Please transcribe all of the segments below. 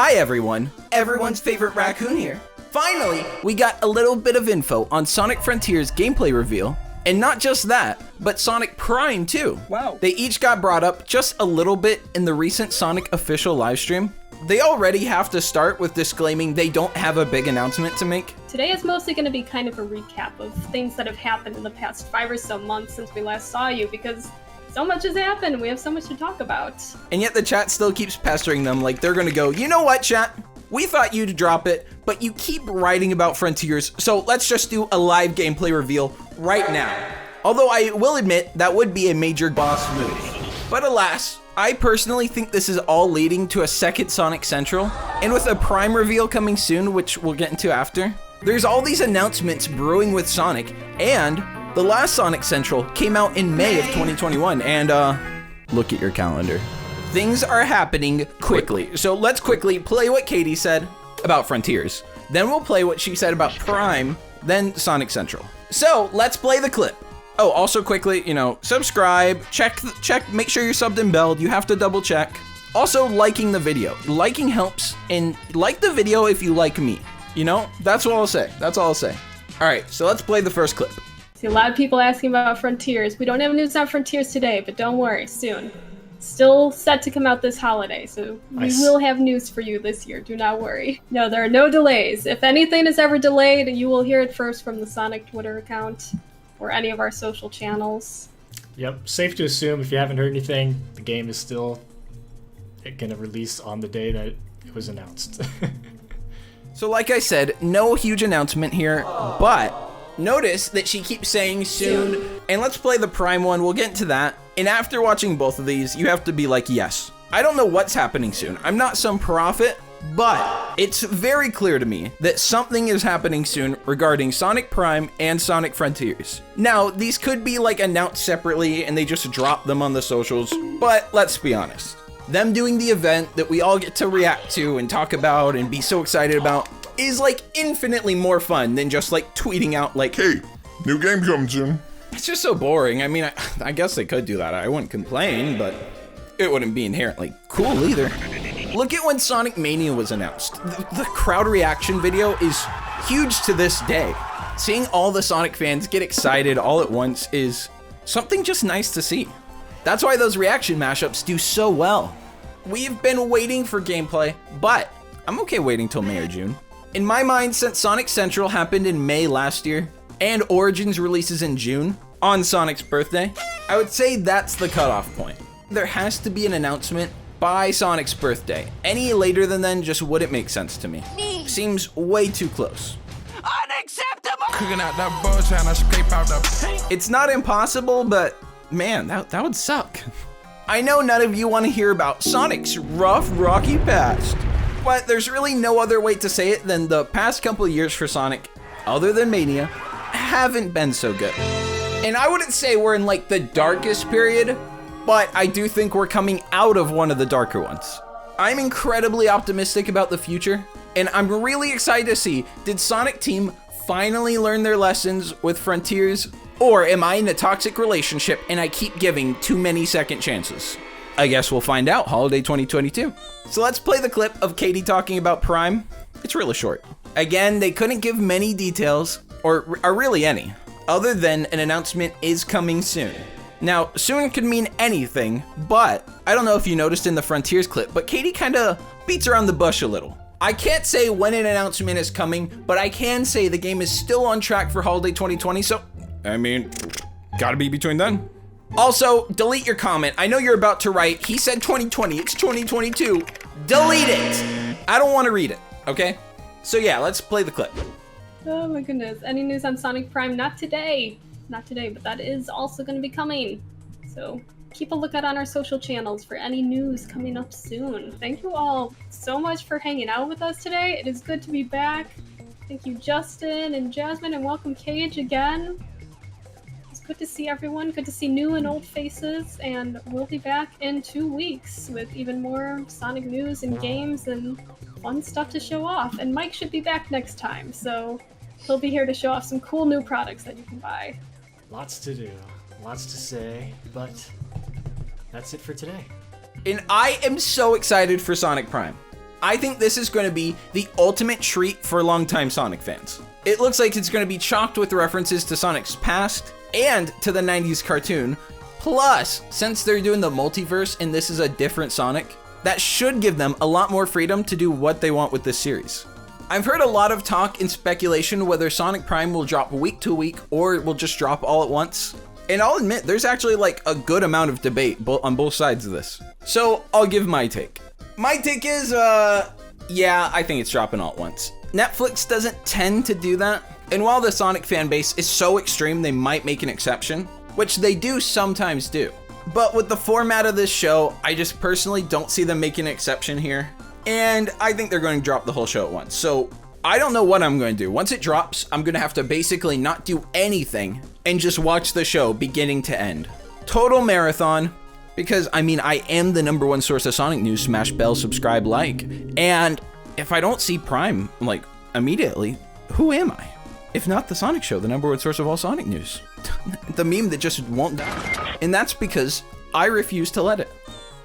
Hi everyone, everyone's favorite raccoon here. Finally, we got a little bit of info on Sonic Frontiers gameplay reveal, and not just that, but Sonic Prime too. Wow. They each got brought up just a little bit in the recent Sonic official livestream. They already have to start with disclaiming they don't have a big announcement to make. Today is mostly going to be kind of a recap of things that have happened in the past 5 or so months since we last saw you, because so much has happened, we have so much to talk about. And yet the chat still keeps pestering them like they're gonna go, you know what, chat? We thought you'd drop it, but you keep writing about Frontiers, so let's just do a live gameplay reveal right now. Although I will admit, that would be a major boss move. But alas, I personally think this is all leading to a second Sonic Central, and with a Prime reveal coming soon, which we'll get into after, there's all these announcements brewing with Sonic, and the last Sonic Central came out in May of 2021, and look at your calendar. Things are happening quickly, so let's quickly play what Katie said about Frontiers. Then we'll play what she said about Prime, then Sonic Central. So let's play the clip. Oh, also quickly, subscribe, check, make sure you're subbed and belled. You have to double check. Also, liking the video. Liking helps, and like the video if you like me. That's all I'll say. That's all I'll say. All right, so let's play the first clip. See a lot of people asking about Frontiers. We don't have news on Frontiers today, but don't worry, soon. Still set to come out this holiday, so we will have news for you this year. Do not worry. No, there are no delays. If anything is ever delayed, you will hear it first from the Sonic Twitter account or any of our social channels. Yep, safe to assume if you haven't heard anything, the game is still going to release on the day that it was announced. So like I said, no huge announcement here, but notice that she keeps saying soon, and let's play the Prime one, we'll get into that. And after watching both of these, you have to be like, yes. I don't know what's happening soon. I'm not some prophet, but it's very clear to me that something is happening soon regarding Sonic Prime and Sonic Frontiers. Now, these could be like announced separately and they just drop them on the socials, but let's be honest. Them doing the event that we all get to react to and talk about and be so excited about is like infinitely more fun than just like tweeting out like, hey, new game coming soon. It's just so boring. I mean, I guess they could do that. I wouldn't complain, but it wouldn't be inherently cool either. Look at when Sonic Mania was announced. The crowd reaction video is huge to this day. Seeing all the Sonic fans get excited all at once is something just nice to see. That's why those reaction mashups do so well. We've been waiting for gameplay, but I'm okay waiting till May or June. In my mind, since Sonic Central happened in May last year, and Origins releases in June, on Sonic's birthday, I would say that's the cutoff point. There has to be an announcement by Sonic's birthday. Any later than then just wouldn't make sense to me. Seems way too close. Unacceptable! Cooking out that bull, trying to scrape out the paint. It's not impossible, but man, that would suck. I know none of you want to hear about Sonic's rough, rocky past, but there's really no other way to say it than the past couple of years for Sonic, other than Mania, haven't been so good. And I wouldn't say we're in like the darkest period, but I do think we're coming out of one of the darker ones. I'm incredibly optimistic about the future, and I'm really excited to see, did Sonic Team finally learn their lessons with Frontiers, or am I in a toxic relationship and I keep giving too many second chances? I guess we'll find out holiday 2022. So let's play the clip of Katie talking about Prime. It's really short. Again, they couldn't give many details, or really any, other than an announcement is coming soon. Now, soon could mean anything, but I don't know if you noticed in the Frontiers clip, but Katie kinda beats around the bush a little. I can't say when an announcement is coming, but I can say the game is still on track for holiday 2020, so, I mean, gotta be between then. Also, delete your comment. I know you're about to write, he said 2020, it's 2022. Delete it! I don't wanna read it, okay? So yeah, let's play the clip. Oh my goodness. Any news on Sonic Prime? Not today. Not today, but that is also going to be coming. So keep a lookout on our social channels for any news coming up soon. Thank you all so much for hanging out with us today. It is good to be back. Thank you, Justin and Jasmine, and welcome Cage again. It's good to see everyone. Good to see new and old faces, and we'll be back in 2 weeks with even more Sonic news and games and fun stuff to show off. And Mike should be back next time, so he'll be here to show off some cool new products that you can buy. Lots to do, lots to say, but that's it for today. And I am so excited for Sonic Prime. I think this is going to be the ultimate treat for longtime Sonic fans. It looks like it's going to be chocked with references to Sonic's past and to the 90s cartoon. Plus, since they're doing the multiverse and this is a different Sonic, that should give them a lot more freedom to do what they want with this series. I've heard a lot of talk and speculation whether Sonic Prime will drop week to week or it will just drop all at once. And I'll admit, there's actually like a good amount of debate on both sides of this. So I'll give my take. My take is, yeah, I think it's dropping all at once. Netflix doesn't tend to do that. And while the Sonic fan base is so extreme, they might make an exception, which they do sometimes do. But with the format of this show, I just personally don't see them making an exception here. And I think they're going to drop the whole show at once. So I don't know what I'm going to do. Once it drops, I'm going to have to basically not do anything and just watch the show beginning to end. Total marathon, because I mean, I am the #1 source of Sonic news. Smash bell, subscribe, like. And if I don't see Prime, like, immediately, who am I? If not the Sonic Show, the #1 source of all Sonic news. The meme that just won't die. And that's because I refuse to let it.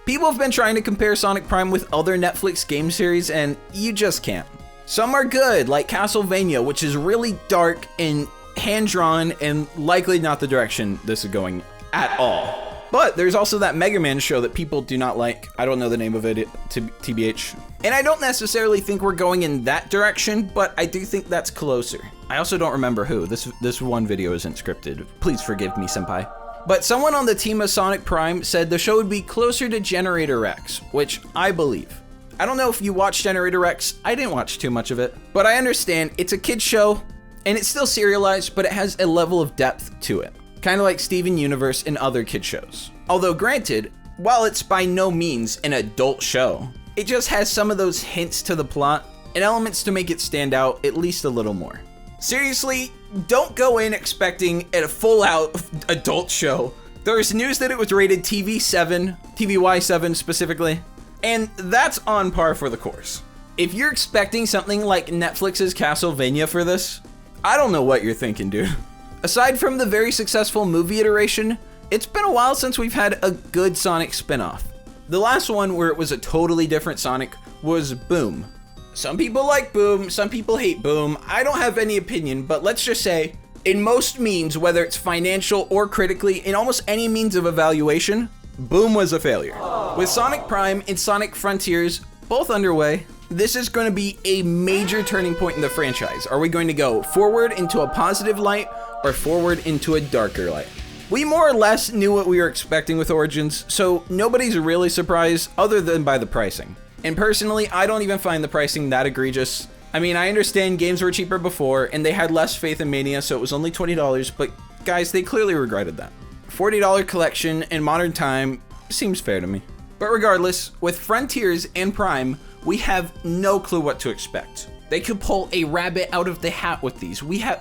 People have been trying to compare Sonic Prime with other Netflix game series, and you just can't. Some are good, like Castlevania, which is really dark and hand-drawn and likely not the direction this is going at all. But there's also that Mega Man show that people do not like. I don't know the name of it, TBH. And I don't necessarily think we're going in that direction, but I do think that's closer. I also don't remember who. This one video isn't scripted. Please forgive me, senpai. But someone on the team of Sonic Prime said the show would be closer to Generator X, which I believe. I don't know if you watched Generator X. I didn't watch too much of it, but I understand it's a kid's show and it's still serialized, but it has a level of depth to it. Kind of like Steven Universe and other kid shows. Although granted, while it's by no means an adult show, it just has some of those hints to the plot and elements to make it stand out at least a little more. Seriously, don't go in expecting a full-out adult show. There's news that it was rated TVY7 specifically, and that's on par for the course. If you're expecting something like Netflix's Castlevania for this, I don't know what you're thinking, dude. Aside from the very successful movie iteration, it's been a while since we've had a good Sonic spin-off. The last one where it was a totally different Sonic was Boom. Some people like Boom, some people hate Boom. I don't have any opinion, but let's just say, in most means, whether it's financial or critically, in almost any means of evaluation, Boom was a failure. With Sonic Prime and Sonic Frontiers both underway, this is going to be a major turning point in the franchise. Are we going to go forward into a positive light or forward into a darker light? We more or less knew what we were expecting with Origins, so nobody's really surprised other than by the pricing. And personally, I don't even find the pricing that egregious. I mean, I understand games were cheaper before and they had less faith in Mania, so it was only $20, but guys, they clearly regretted that. $40 collection in modern time seems fair to me. But regardless, with Frontiers and Prime, we have no clue what to expect. They could pull a rabbit out of the hat with these. I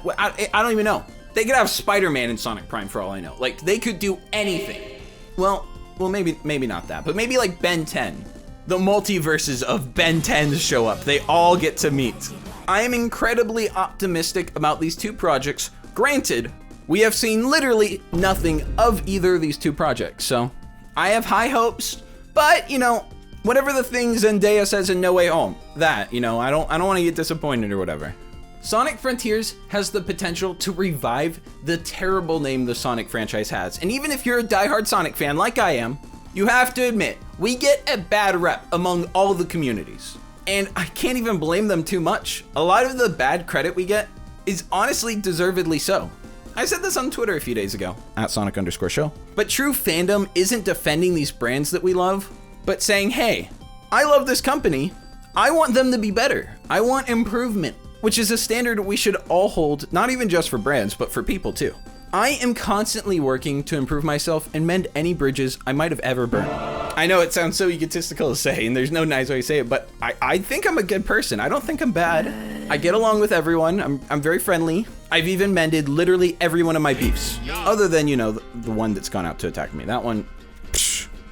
don't even know. They could have Spider-Man in Sonic Prime for all I know. Like, they could do anything. Well, maybe not that, but maybe like Ben 10. The multiverses of Ben 10s show up. They all get to meet. I am incredibly optimistic about these two projects. Granted, we have seen literally nothing of either of these two projects, so I have high hopes, but, you know, whatever the thing Zendaya says in No Way Home, I don't want to get disappointed or whatever. Sonic Frontiers has the potential to revive the terrible name the Sonic franchise has, and even if you're a diehard Sonic fan like I am, you have to admit, we get a bad rep among all the communities. And I can't even blame them too much. A lot of the bad credit we get is honestly deservedly so. I said this on Twitter a few days ago, @Sonic_show. But true fandom isn't defending these brands that we love, but saying, hey, I love this company. I want them to be better. I want improvement, which is a standard we should all hold, not even just for brands, but for people too. I am constantly working to improve myself and mend any bridges I might have ever burned. I know it sounds so egotistical to say, and there's no nice way to say it, but I think I'm a good person. I don't think I'm bad. I get along with everyone. I'm very friendly. I've even mended literally every one of my beefs, other than, you know, the one that's gone out to attack me. That one,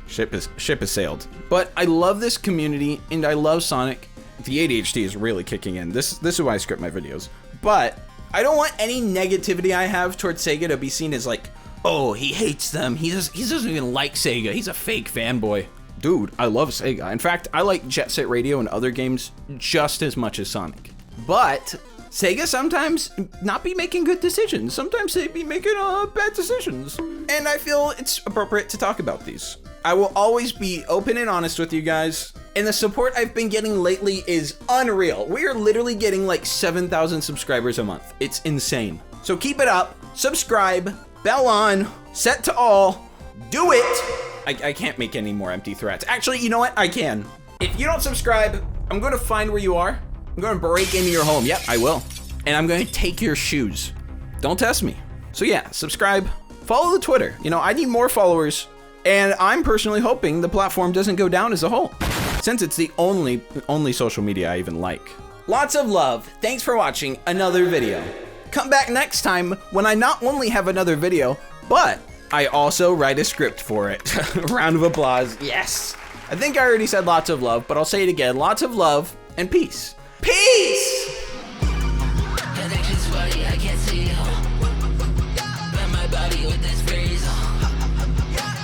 ship has sailed. But I love this community, and I love Sonic. The ADHD is really kicking in. This is why I script my videos. But I don't want any negativity I have towards Sega to be seen as like, oh, he hates them. He doesn't even like Sega. He's a fake fanboy. Dude, I love Sega. In fact, I like Jet Set Radio and other games just as much as Sonic. But Sega sometimes not be making good decisions. Sometimes they be making bad decisions. And I feel it's appropriate to talk about these. I will always be open and honest with you guys. And the support I've been getting lately is unreal. We are literally getting like 7,000 subscribers a month. It's insane. So keep it up, subscribe, bell on, set to all, do it. I can't make any more empty threats. Actually, you know what? I can. If you don't subscribe, I'm gonna find where you are. I'm gonna break into your home. Yep, I will. And I'm gonna take your shoes. Don't test me. So yeah, subscribe, follow the Twitter. You know, I need more followers. And I'm personally hoping the platform doesn't go down as a whole, since it's the only social media I even like. Lots of love. Thanks for watching another video. Come back next time when I not only have another video, but I also write a script for it. Round of applause. Yes. I think I already said lots of love, but I'll say it again. Lots of love and peace. Peace! Connection's funny, I can't see you. Burn my body with this phrase.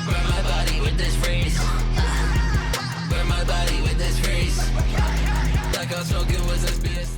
Burn my body with this phrase. Burn my body with this phrase. Like I'm smoking was a space.